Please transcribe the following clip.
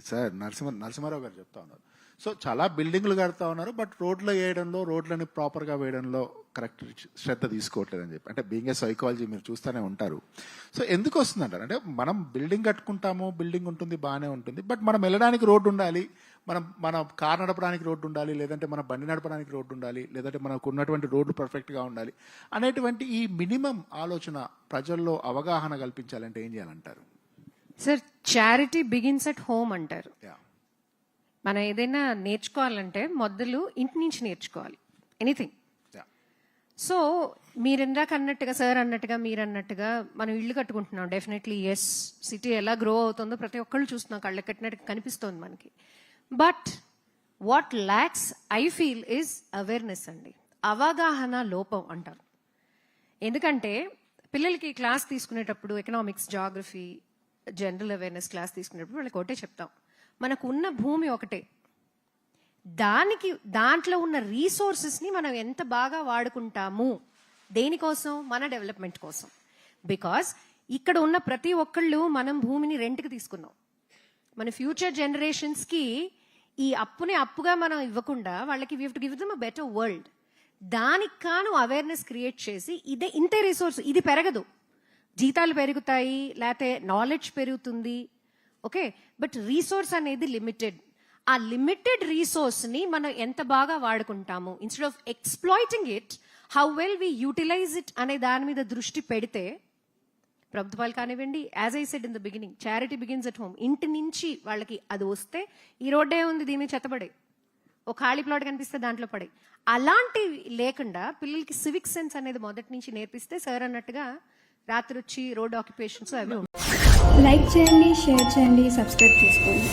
Sir Narasimha Rao గారు చెప్తా ఉన్నారు. సో చాలా బిల్డింగ్లు కడతా ఉన్నారు, బట్ రోడ్లు వేయడంలో, రోడ్లని ప్రాపర్గా వేయడంలో కరెక్ట్ శ్రద్ధ తీసుకోవట్లేదని చెప్పి. అంటే బీయింగ్ ఏ సైకాలజీ మీరు చూస్తూనే ఉంటారు. సో ఎందుకు వస్తుంది అంటారు అంటే, మనం బిల్డింగ్ కట్టుకుంటాము, బిల్డింగ్ ఉంటుంది, బాగానే ఉంటుంది, బట్ మనం వెళ్ళడానికి రోడ్డు ఉండాలి, మన కార్ నడపడానికి రోడ్డు ఉండాలి, లేదంటే మన బండి నడపడానికి రోడ్డు ఉండాలి, లేదంటే మనకు ఉన్నటువంటి రోడ్డు పర్ఫెక్ట్గా ఉండాలి అనేటువంటి ఈ మినిమం ఆలోచన ప్రజల్లో అవగాహన కల్పించాలంటే ఏం చేయాలంటారు? Sir, charity begins at home అంటారు. మనం ఏదైనా నేర్చుకోవాలంటే మొదలు ఇంటి నుంచి నేర్చుకోవాలి, ఎనీథింగ్. సో మీరు ఇందాక అన్నట్టుగా, సార్ అన్నట్టుగా, మీరు అన్నట్టుగా మనం ఇల్లు కట్టుకుంటున్నాం. డెఫినెట్లీ ఎస్, సిటీ ఎలా గ్రో అవుతుందో ప్రతి ఒక్కళ్ళు చూస్తున్నాం, కళ్ళకి కట్టినట్టుగా కనిపిస్తుంది మనకి. But what lakhs I feel is awareness అండి. అవగాహన లోపం అంటారు. ఎందుకంటే పిల్లలకి క్లాస్ తీసుకునేటప్పుడు economics, geography, general awareness class తీసుకునేటప్పుడు వాళ్ళకి ఒకటే చెప్తాం, మనకు ఉన్న భూమి ఒకటే, దాంట్లో ఉన్న రీసోర్సెస్ని మనం ఎంత బాగా వాడుకుంటాము, దేనికోసం? మన డెవలప్మెంట్ కోసం. బికాస్ ఇక్కడ ఉన్న ప్రతి ఒక్కళ్ళు మనం భూమిని రెంట్కి తీసుకున్నాం. మన ఫ్యూచర్ జనరేషన్స్కి ఈ అప్పుని అప్పుగా మనం ఇవ్వకుండా వాళ్ళకి we have to give them a better world. దానికి కాను అవేర్నెస్ క్రియేట్ చేసి, ఇంతే రిసోర్స్, ఇది పెరగదు, జీతాలు పెరుగుతాయి, లేకపోతే నాలెడ్జ్ పెరుగుతుంది, ఓకే, బట్ రీసోర్స్ అనేది లిమిటెడ్. ఆ లిమిటెడ్ రిసోర్స్ని మనం ఎంత బాగా వాడుకుంటాము, instead of exploiting it, how well we utilize it అనే దాని మీద దృష్టి పెడితే, ప్రభుత్వాలు కానివ్వండి, as I said in the beginning, charity begins at home. ఇంటి నుంచి వాళ్ళకి అది వస్తే, ఈ రోడ్డే ఉంది, దీని మీద చెత్తపడే, ఒక ఖాళీ ప్లాట్ కనిపిస్తే దాంట్లో పడే, అలాంటివి లేకుండా పిల్లలకి సివిక్ సెన్స్ అనేది మొదటి నుంచి నేర్పిస్తే, సార్ అన్నట్టుగా రాత్రి వచ్చి రోడ్ ఆక్యుపేషన్స్ అవి లైక్ చేయండి, షేర్ చేయండి, సబ్స్క్రైబ్ చేసుకోండి.